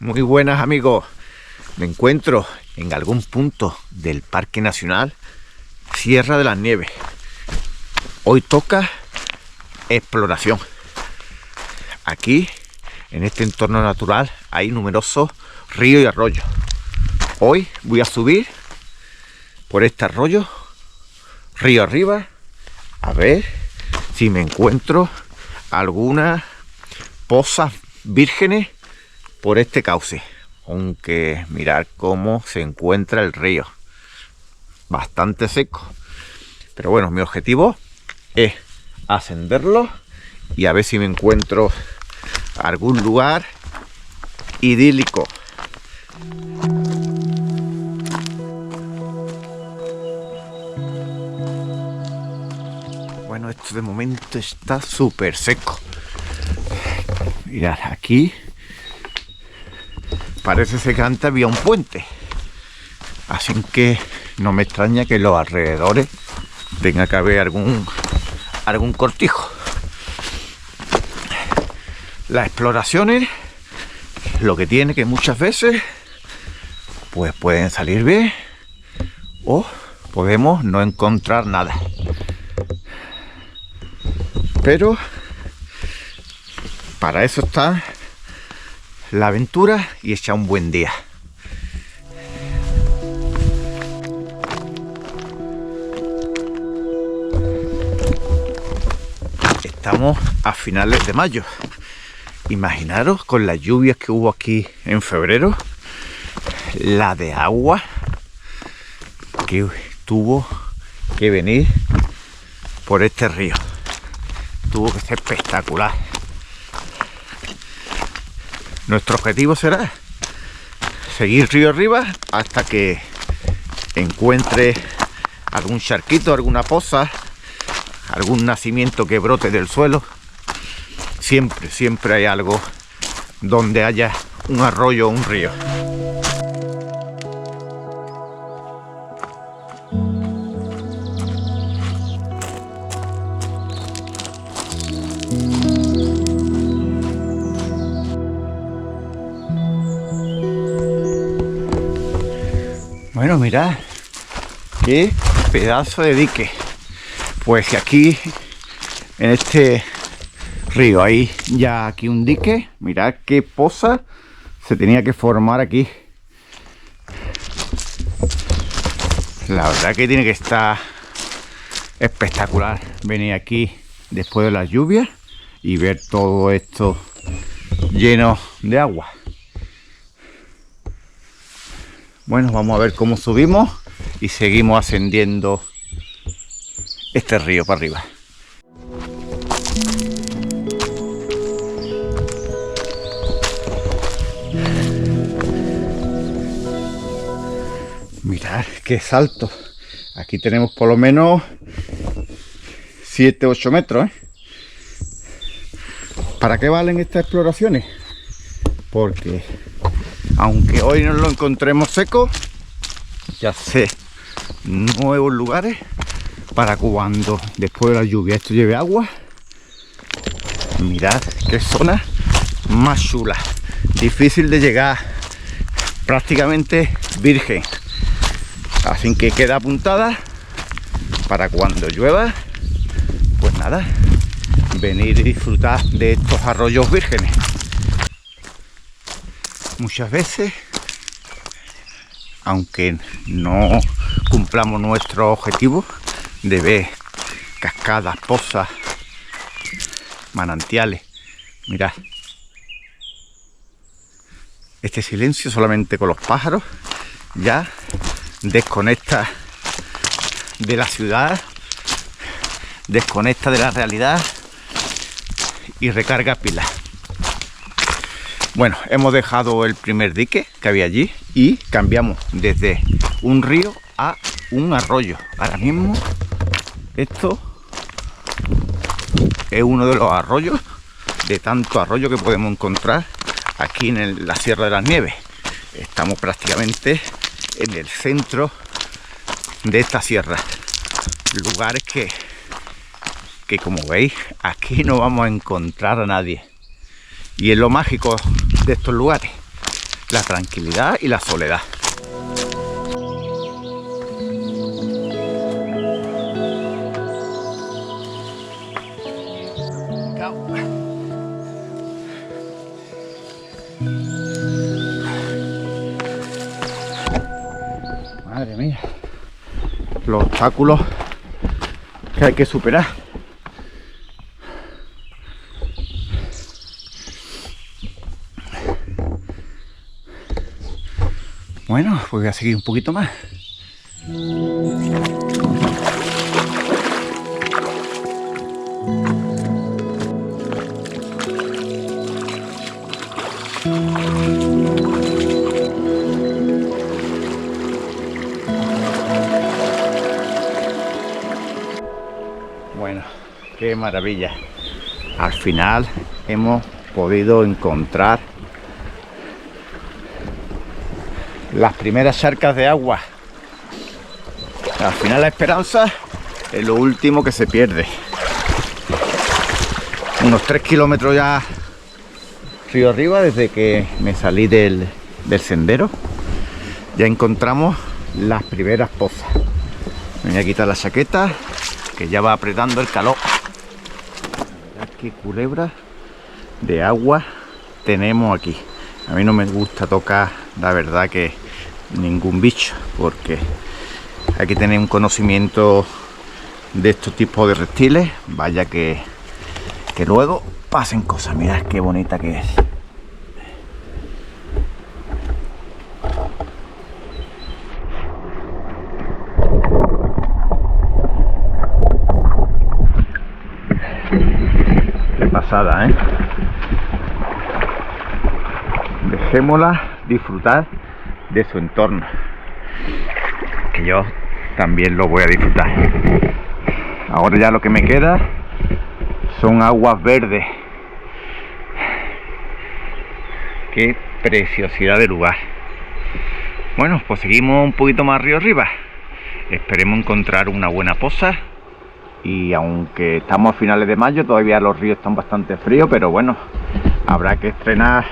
Muy buenas amigos, me encuentro en algún punto del Parque Nacional Sierra de las Nieves. Hoy toca exploración. Aquí, en este entorno natural, hay numerosos ríos y arroyos. Hoy voy a subir por este arroyo, río arriba, a ver si me encuentro algunas pozas vírgenes por este cauce, aunque mirad cómo se encuentra el río, bastante seco, pero bueno, mi objetivo es ascenderlo y a ver si me encuentro algún lugar idílico. Bueno, esto de momento está súper seco. Mirad, aquí parece ser que antes había un puente, así que no me extraña que en los alrededores tenga que haber algún cortijo. Las exploraciones, lo que tiene que muchas veces pues pueden salir bien o podemos no encontrar nada, pero para eso está la aventura y echar un buen día. Estamos a finales de mayo. Imaginaros con las lluvias que hubo aquí en febrero, la de agua que tuvo que venir por este río. Tuvo que ser espectacular. Nuestro objetivo será seguir río arriba hasta que encuentre algún charquito, alguna poza, algún nacimiento que brote del suelo. Siempre hay algo donde haya un arroyo o un río. Bueno, mirad qué pedazo de dique. Pues aquí en este río hay ya aquí un dique. Mirad qué poza se tenía que formar aquí. La verdad que tiene que estar espectacular venir aquí después de las lluvias y ver todo esto lleno de agua. Bueno, vamos a ver cómo subimos y seguimos ascendiendo este río para arriba. Mirad qué salto. Aquí tenemos por lo menos 7-8 metros, ¿eh? ¿Para qué valen estas exploraciones? Porque aunque hoy no lo encontremos seco, ya sé nuevos lugares para cuando después de la lluvia esto lleve agua. Mirad qué zona más chula, difícil de llegar, prácticamente virgen, así que queda apuntada para cuando llueva, pues nada, venir y disfrutar de estos arroyos vírgenes. Muchas veces, aunque no cumplamos nuestro objetivo de ver cascadas, pozas, manantiales, mirad este silencio solamente con los pájaros ya desconecta de la ciudad, desconecta de la realidad y recarga pilas. Bueno, hemos dejado el primer dique que había allí y cambiamos desde un río a un arroyo. Ahora mismo esto es uno de los arroyos, de tanto arroyo que podemos encontrar aquí en la Sierra de las Nieves. Estamos prácticamente en el centro de esta sierra. Lugares que como veis, aquí no vamos a encontrar a nadie. Y es lo mágico de estos lugares, la tranquilidad y la soledad. Madre mía, los obstáculos que hay que superar. Bueno, pues voy a seguir un poquito más. Bueno, qué maravilla. Al final hemos podido encontrar las primeras charcas de agua. Al final la esperanza es lo último que se pierde. Unos 3 kilómetros ya río arriba, desde que me salí del sendero, ya encontramos las primeras pozas. Me voy a quitar la chaqueta, que ya va apretando el calor. Mirad qué culebra de agua tenemos aquí. A mí no me gusta tocar, la verdad, que ningún bicho, porque hay que tener un conocimiento de estos tipos de reptiles. Vaya que luego pasen cosas. Mirad qué bonita que es. Qué pasada, ¿eh? Dejémosla disfrutar de su entorno, que yo también lo voy a disfrutar. Ahora ya lo que me queda son aguas verdes. Qué preciosidad de lugar. Bueno, pues seguimos un poquito más río arriba. Esperemos encontrar una buena poza. Y aunque estamos a finales de mayo, todavía los ríos están bastante fríos, pero bueno, habrá que estrenar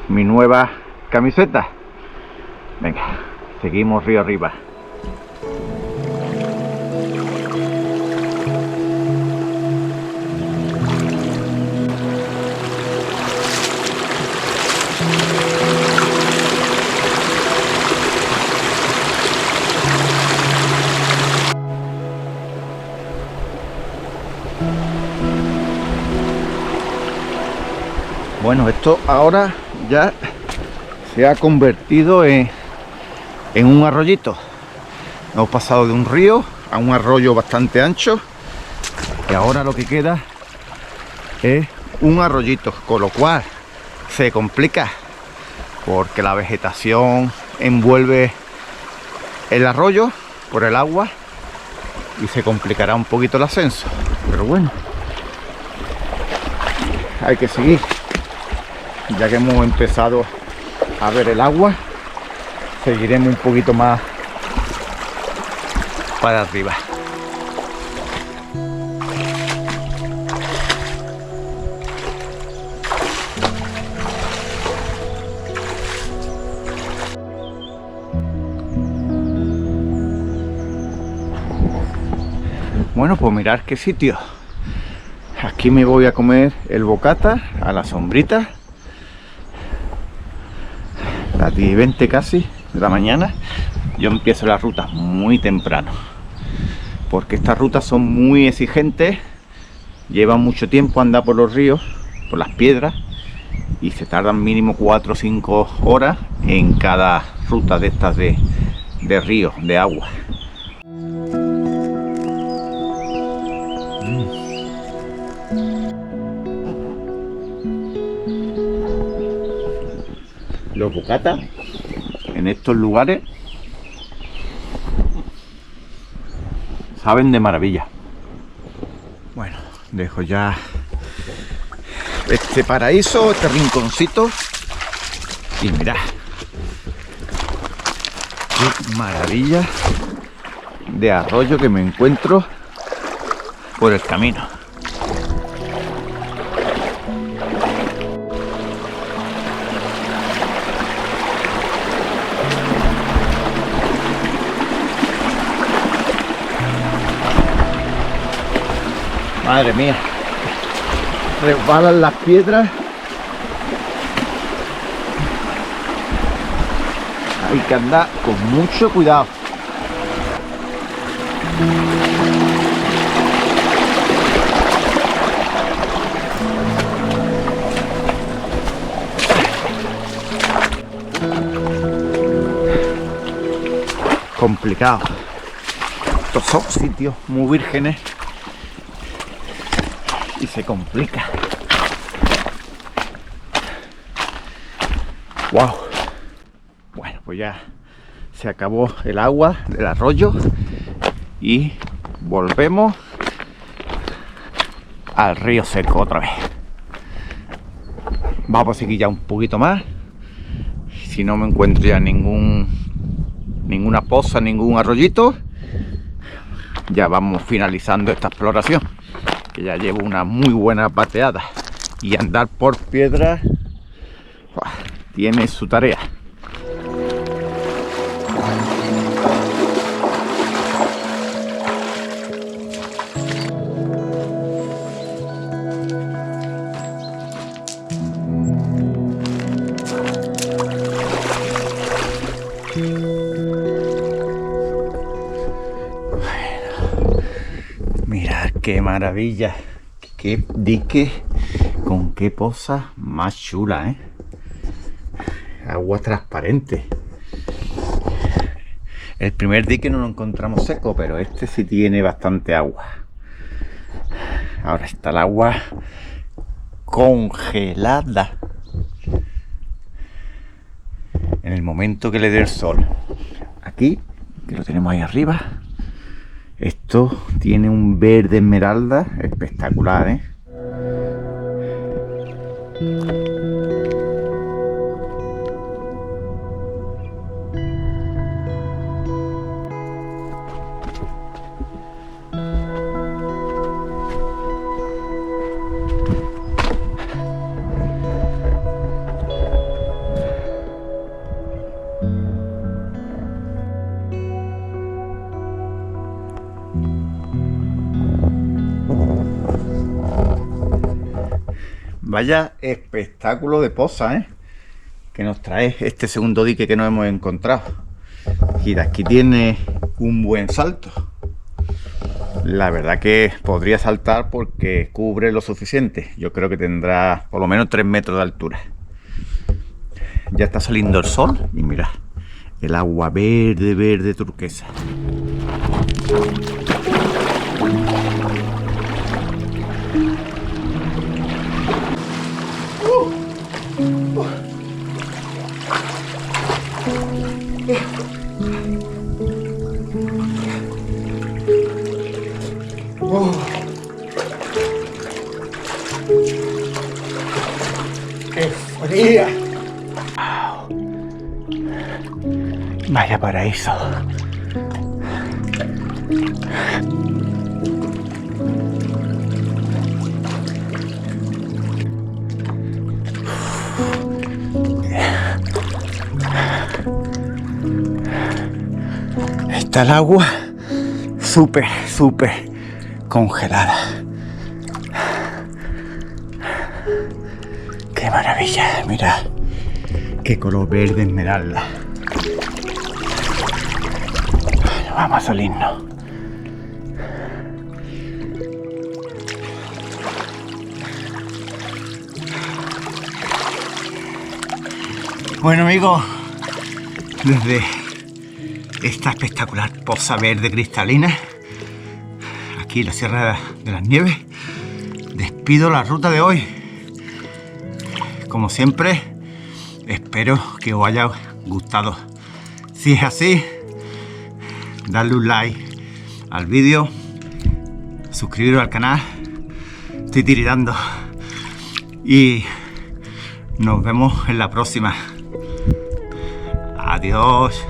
mi nueva camiseta. Venga, seguimos río arriba. Bueno, esto ahora ya se ha convertido en un arroyito. Hemos pasado de un río a un arroyo bastante ancho y ahora lo que queda es un arroyito, con lo cual se complica porque la vegetación envuelve el arroyo por el agua y se complicará un poquito el ascenso, pero bueno, hay que seguir. Ya que hemos empezado a ver el agua, seguiremos un poquito más para arriba. Bueno, pues mirad qué sitio. Aquí me voy a comer el bocata a la sombrita. Las 10:20 casi de la mañana. Yo empiezo la ruta muy temprano, porque estas rutas son muy exigentes, llevan mucho tiempo andar por los ríos, por las piedras, y se tardan mínimo 4 o 5 horas en cada ruta de estas de río, de agua. los bocatas en estos lugares saben de maravilla. Bueno, dejo ya este paraíso, este rinconcito, y mirad qué maravilla de arroyo que me encuentro por el camino. Madre mía, resbalan las piedras. Hay que andar con mucho cuidado. Complicado. Estos son sitios muy vírgenes y se complica. Wow. Bueno, pues ya se acabó el agua del arroyo y volvemos al río seco otra vez. Vamos a seguir ya un poquito más. Si no me encuentro ya ninguna poza, ningún arroyito, ya vamos finalizando esta exploración, que ya llevo una muy buena pateada, y andar por piedras tiene su tarea. Mirad qué maravilla, qué dique, con qué poza más chula, ¿eh? Agua transparente. El primer dique no lo encontramos seco, pero este sí tiene bastante agua. Ahora está el agua congelada en el momento que le dé el sol. Aquí, que lo tenemos ahí arriba, esto tiene un verde esmeralda espectacular, ¿eh? Vaya espectáculo de poza, ¿eh?, que nos trae este segundo dique que nos hemos encontrado. Y de aquí tiene un buen salto. La verdad que podría saltar porque cubre lo suficiente. Yo creo que tendrá por lo menos 3 metros de altura. Ya está saliendo el sol y mirad, el agua verde, verde turquesa. ¡Qué fría! Vaya paraíso. Está el agua súper congelada. ¡Qué maravilla! Mira, qué color verde esmeralda. Vamos a salirnos. Bueno, amigos, desde esta espectacular poza verde cristalina, aquí en la Sierra de las Nieves, despido la ruta de hoy. Como siempre, Espero que os haya gustado. Si es así, darle un like al vídeo, suscribiros al canal. Estoy tiritando y nos vemos en la próxima. Adiós.